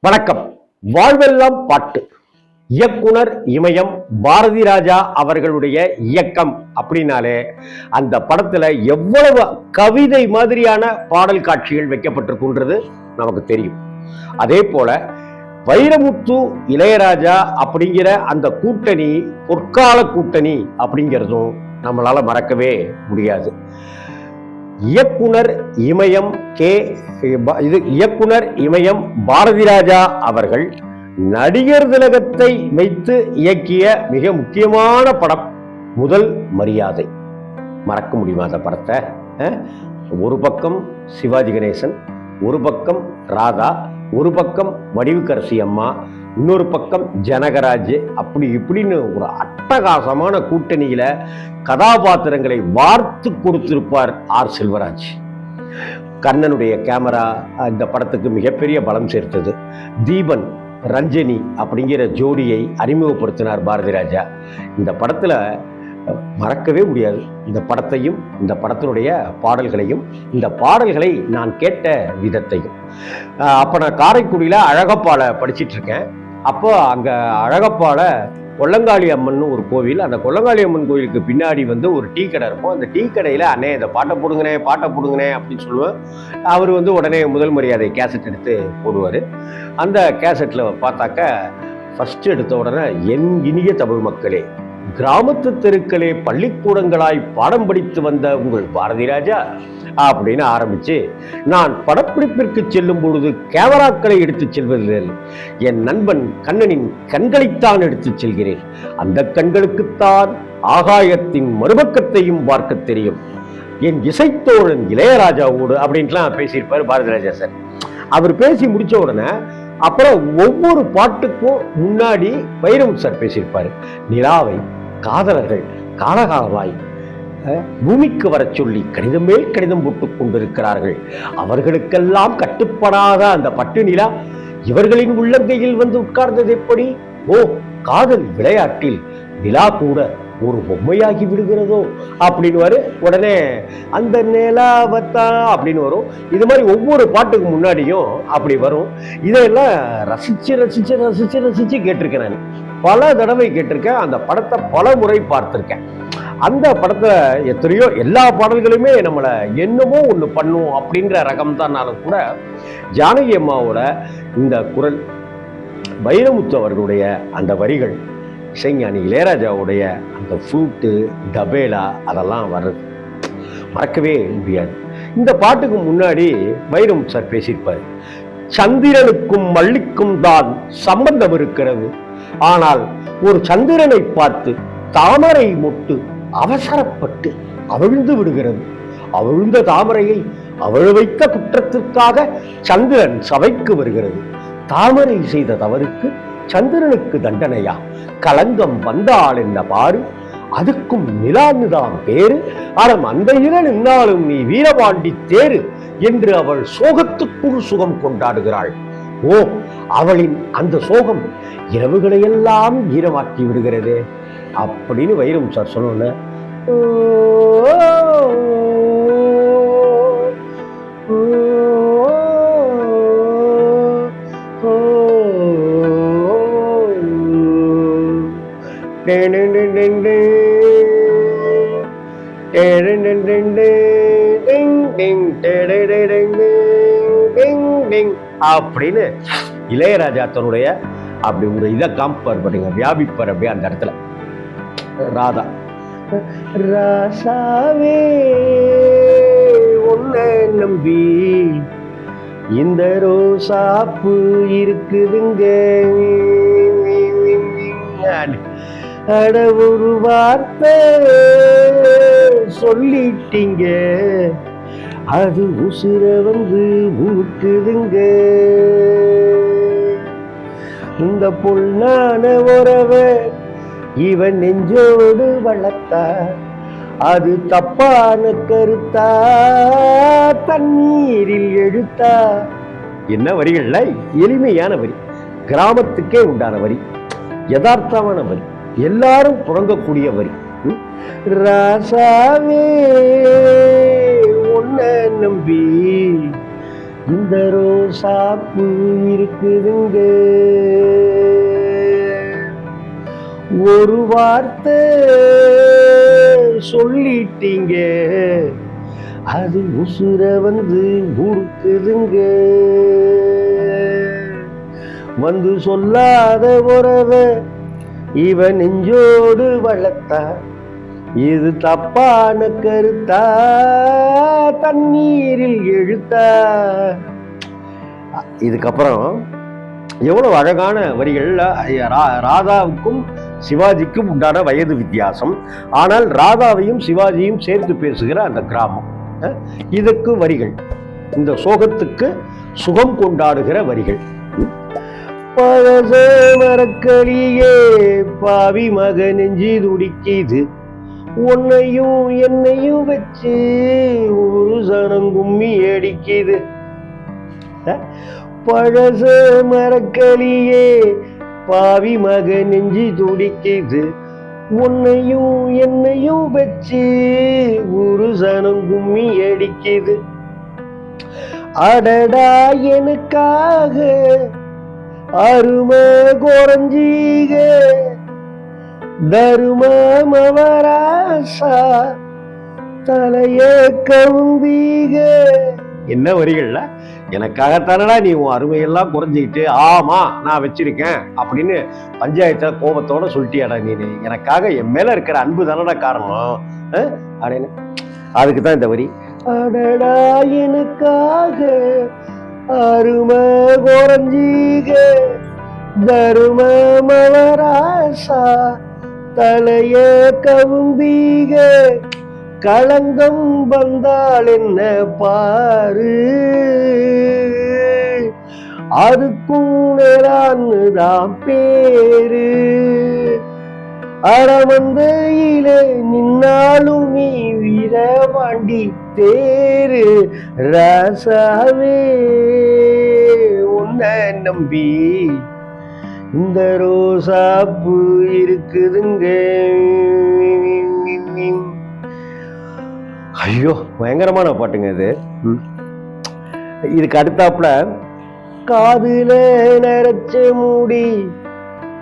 வணக்கம். வாழ்வெல்லாம் பாட்டு. இயக்குனர் இமயம் பாரதி ராஜா அவர்களுடைய இயக்கம் அப்படின்னாலே அந்த படத்துல எவ்வளவு கவிதை மாதிரியான பாடல் காட்சிகள் வைக்கப்பட்டிருக்குன்றது நமக்கு தெரியும். அதே போல வைரமுத்து இளையராஜா அப்படிங்கிற அந்த கூட்டணி பொற்கால கூட்டணி அப்படிங்கிறதும் நம்மளால மறக்கவே முடியாது. இயக்குனர் இமயம் இயக்குனர் இமயம் பாரதி ராஜா அவர்கள் நடிகர் திலகத்தை வைத்து இயக்கிய மிக முக்கியமான படம் முதல் மரியாதை. மறக்க முடியுமா அந்த படத்தை? ஒரு பக்கம் சிவாஜி கணேசன், ஒரு பக்கம் ராதா, ஒரு பக்கம் வடிவுக்கரசி அம்மா, இன்னொரு பக்கம் ஜனகராஜ், அப்படி இப்படின்னு ஒரு அட்டகாசமான கூட்டணியில கதாபாத்திரங்களை வார்த்து கொடுத்திருப்பார் ஆர் செல்வராஜ். கண்ணனுடைய கேமரா இந்த படத்துக்கு மிகப்பெரிய பலம் சேர்த்தது. தீபன் ரஞ்சனி அப்படிங்கிற ஜோடியை அறிமுகப்படுத்தினார் பாரதி ராஜா. இந்த படத்துல மறக்கவே முடியாது இந்த படத்தையும், இந்த படத்தினுடைய பாடல்களையும், இந்த பாடல்களை நான் கேட்ட விதத்தையும். அப்போ நான் காரைக்குடியில் அழகப்பாலை படிச்சிட்டு இருக்கேன். அப்போ அங்கே அழகப்பால கொல்லங்காளி அம்மன் ஒரு கோவில், அந்த கொல்லங்காளி அம்மன் கோவிலுக்கு பின்னாடி ஒரு டீ கடை இருக்கும். அந்த டீ கடையில் அண்ணே இந்த பாட்டை போடுங்கண்ணே அப்படின்னு சொல்லுவேன். அவர் உடனே முதல் மரியாதை கேசட் எடுத்து போடுவார். அந்த கேசட்டில் பார்த்தாக்க ஃபஸ்ட்டு எடுத்த உடனே என் இனிய தமிழ் மக்களே, கிராமத்து தெருக்களே பள்ளிக்கூடங்களாய் பாடம் படித்து வந்த உங்கள் பாரதி ராஜா அப்படின்னு ஆரம்பிச்சு, நான் படப்பிடிப்பிற்கு செல்லும் பொழுது கேமராக்களை எடுத்துச் செல்வதில் என் நண்பன் கண்ணனின் கண்களைத்தான் எடுத்துச் செல்கிறேன். அந்த கண்களுக்குத்தான் ஆகாயத்தின் மறுபக்கத்தையும் பார்க்க தெரியும். என் இசைத்தோழன் இளையராஜாவோடு அப்படின்ட்டுலாம் பேசியிருப்பார் பாரதி ராஜா சார். அவர் பேசி முடிச்ச உடனே அப்புறம் ஒவ்வொரு பாட்டுக்கும் முன்னாடி வைரமுத்து சார் பேசியிருப்பாரு. நிலாவை காதலர்கள் காலகாலமாய் பூமிக்கு வர சொல்லி கடிதம் மேல் கடிதம் போட்டுக் கொண்டிருக்கிறார்கள். அவர்களுக்கெல்லாம் கட்டுப்படாத அந்த பட்டு நிலா இவர்களின் உள்ளங்கையில் உட்கார்ந்தது எப்படி? ஓ, காதல் விளையாட்டில் நிலா கூட ஒரு பொம்மையாகி விடுகிறதோ அப்படின்னு உடனே அந்த நிலாவத்தான் அப்படின்னு வரும். இது மாதிரி ஒவ்வொரு பாட்டுக்கு முன்னாடியும் அப்படி வரும். இதெல்லாம் ரசிச்சு ரசிச்சு ரசிச்சு ரசிச்சு கேட்டிருக்கேன். நான் பல தடவை கேட்டிருக்கேன். அந்த படத்தை பல முறை பார்த்திருக்கேன். அந்த படத்தை எத்தனையோ எல்லா பாடல்களுமே நம்மளை என்னமோ ஒன்று பண்ணும் அப்படின்ற ரகம் தான். நானும் கூட ஜானகி அம்மாவோட இந்த குரல், வைரமுத்து அவர்களுடைய அந்த வரிகள், இசைஞானி இளையராஜாவுடைய அந்த ஃப்ளூட்டு தபேலா, அதெல்லாம் வர்றது மறக்கவே முடியாது. இந்த பாட்டுக்கு முன்னாடி வைரமுத்து சார் பேசியிருப்பார். சந்திரனுக்கும் மல்லிக்கும் தான் சம்பந்தம் இருக்கிறது, ஆனால் ஒரு சந்திரனை பார்த்து தாமரை மொட்டு அவசரப்பட்டு அவிழ்ந்து விடுகிறது. அவிழ்ந்த தாமரையை அவழ வைத்த குற்றத்திற்காக சந்திரன் சபைக்கு வருகிறது. தாமரை செய்த தவறுக்கு சந்திரனுக்கு தண்டனையா? களங்கம் வந்தாள் என்ன பாரு, அதுக்கும் நிலான்னுதான் பேரு. ஆனால் அந்த இன நின்னாலும் நீ வீரபாண்டி தேரு என்று அவள் சோகத்துக்குள் சுகம் கொண்டாடுகிறாள். ஓ, அவளின் அந்த சோகம் இரவுகளையெல்லாம் ஈரமாக்கி விடுகிறதே அப்படின்னு வைரம் சார் சொன்ன அப்படின்னு இளையராஜா தன்னுடைய அப்படி ஒரு இதை காம்பார் பண்ணுங்க, வியாபிப்பார் அப்படியே அந்த இடத்துல. ராதா, ராசாவே உன்னை நம்பி இந்த ரோசாப்பு இருக்குதுங்க, அட ஒரு வார்த்தை சொல்லிட்டீங்க, அது உசுர ஊட்டுதுங்க. இந்த பொன்னான உறவை இவன் நெஞ்சோடு வளர்த்தா, அது தப்பான கருத்தா தண்ணீரில் எழுத்தா. என்ன வரிகள்ல எளிமையான வரி, கிராமத்துக்கே உண்டான வரி, யதார்த்தமான வரி, எல்லாரும் புழங்கக்கூடிய வரி. ராசாவே உன்னை நம்பி இந்த ரோசாப்பூ இருக்குதுங்க, ஒரு வார்த்தை சொல்லிட்டீங்க, அது உசுர வந்து உருக்குதுங்க. வந்து சொல்லாத உறவ இவன் நெஞ்சோடு வளர்த்தா, இது தப்பான கருத்தா, தண்ணீரில் எழுத்தா. இதுக்கப்புறம் எவ்வளவு அழகான வரிகள். ராதாவுக்கும் சிவாஜிக்கும் உண்டான வயது வித்தியாசம், ஆனால் ராதாவையும் சிவாஜியும் சேர்த்து பேசுகிற அந்த கிராமம். இதற்கு வரிகள், இந்த சோகத்துக்கு சுகம் கொண்டாடுகிற வரிகள். பழச மரக்களியே பாவி மக நெஞ்சி துடிக்கிது, உன்னையும் என்னையும் வச்சு ஒரு சனம் கும்மி அடிக்கிது. பழச மரக்களியே பாவி மக நெஞ்சி துடிக்கிது, உன்னையும் என்னையும் வச்சு ஒரு சனம் கும்மி அடிக்கிது. அடடா எனக்காக அருமை குறைஞ்சீக, தருமமவராசா தலைய கவுந்தீக. என்ன வரிகள்ல, எனக்காகத்தானடா நீ உன் அருமையெல்லாம் குறைஞ்சிக்கிட்டு, ஆமா நான் வச்சிருக்கேன் அப்படின்னு பஞ்சாயத்துல கோபத்தோட சொல்லிட்டியாடா நீ, எனக்காக என் மேல இருக்கிற அன்பு தானடா காரணம் அப்படின்னு. அதுக்கு தான் இந்த வரி. அடடா எனக்காக அருமை குறைஞ்சீக, தருமமவராசா தலைய கவுந்தீக. களங்கம் வந்தால் என்ன பாரு, அதுக்கும் நேரான்னுதான் பேரு. அறமந்தையிலே நின்னாலும் நீ வீரவாண்டி தேரு. ராசாவே உன்னை நம்பி இந்த ரோசாப்பூ இருக்குதுங்க. ஐயோ பயங்கரமான பாட்டுங்க இது. இதுக்கு அடுத்தாப்புல, காதுல நரைச்ச மூடி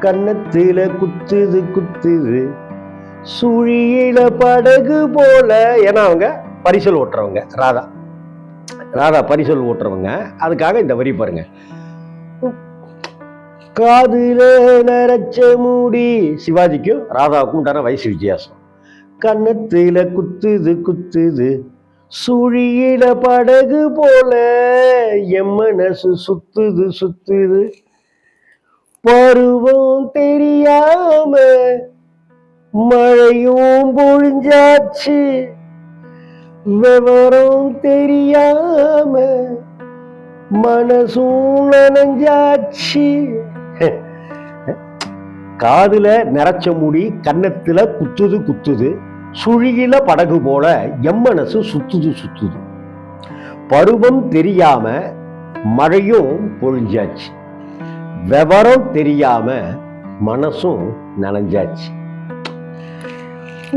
கன்னத்தில குத்துது குத்துது, சுழியில படகு போல. ஏன்னா அவங்க பரிசல் ஓட்டுறவங்க, ராதா பரிசல் ஓட்டுறவங்க. அதுக்காக இந்த வரி பாருங்க. காதுல நரைச்ச மூடி, சிவாஜிக்கும் ராதாவுக்கும் உண்டான வயசு வித்தியாசம். கன்னத்தில குத்துது குத்துது, சுழியில படகு போல, என் மனசு சுத்துது சுத்துது. பருவம் தெரியாம மழையும் பொழிஞ்சாச்சு, விவரம் தெரியாம மனசும் நனைஞ்சாச்சு. காதுல நிறைச்ச மூடி கன்னத்துல குத்துது குத்துது, சுழியில படகு போல எம் மனசு சுத்துது சுத்துது. பருவம் தெரியாம மழையும் பொழிஞ்சாச்சு, விவரம் தெரியாம மனசும் நனைஞ்சாச்சு.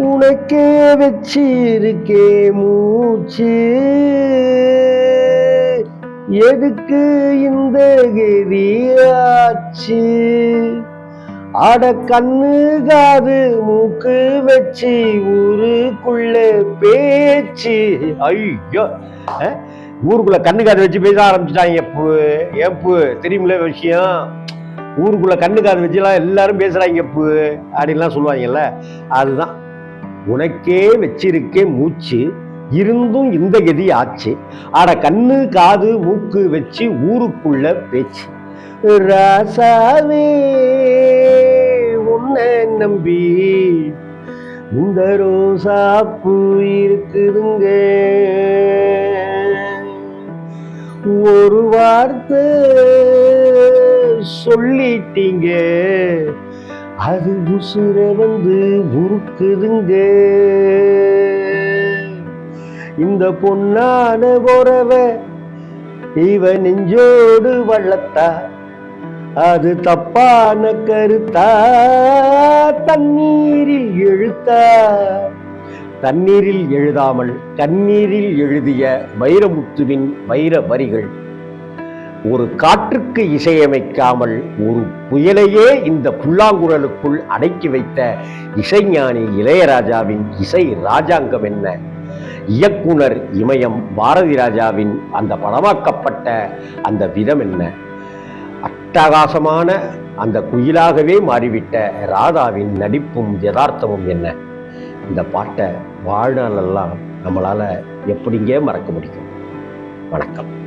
உனக்கே வச்சிருக்கே மூச்சு, எதுக்கு இந்த கதியாச்சு. அட கண்ணு காது மூக்கு வச்சு ஊருக்குள்ள பேச்சு. ஐயோ, ஊருக்குள்ள கண்ணு காது வச்சு பேச ஆரம்பிச்சுட்டாங்க. ஏப்பு தெரியுமில்ல விஷயம், ஊருக்குள்ள கண்ணு காது வச்சுலாம் எல்லாரும் பேசுறாங்க எப்பு அப்படின்லாம் சொல்லுவாங்கல்ல. அதுதான், உனக்கே வச்சிருக்கே மூச்சு, இருந்தும் இந்த கதி ஆச்சு. அட கண்ணு காது மூக்கு வச்சு ஊருக்குள்ள பேச்சு. ராசாவே உன்னை நம்பி இந்த ரோசாப்பூ இருக்குதுங்க, ஒரு வார்த்தை சொல்லிட்டீங்க, அது உசுர வந்து உருக்குதுங்க. இந்த பொன்னான உறவ இவ நெஞ்சோடு வளர்த்தா, அது தப்பான கருத்தா, தண்ணீரில் எழுத்தா. தண்ணீரில் எழுதாமல் கண்ணீரில் எழுதிய வைரமுத்துவின் வைர வரிகள் ஒரு காற்றுக்கு இசையமைக்காமல் ஒரு புயலையே இந்த புல்லாங்குழலுக்குள் அடக்கி வைத்த இசைஞானி இளையராஜாவின் இசை ராஜாங்கம் என்ன? இயக்குனர் இமயம் பாரதி ராஜாவின் அந்த படமாக்கப்பட்ட அந்த விதம் என்ன? அட்டகாசமான அந்த குயிலாகவே மாறிவிட்ட ராதாவின் நடிப்பும் யதார்த்தமும் என்ன? இந்த பாட்டை வாழ்நாளெல்லாம் நம்மளால எப்படிங்க மறக்க முடியும்? வணக்கம்.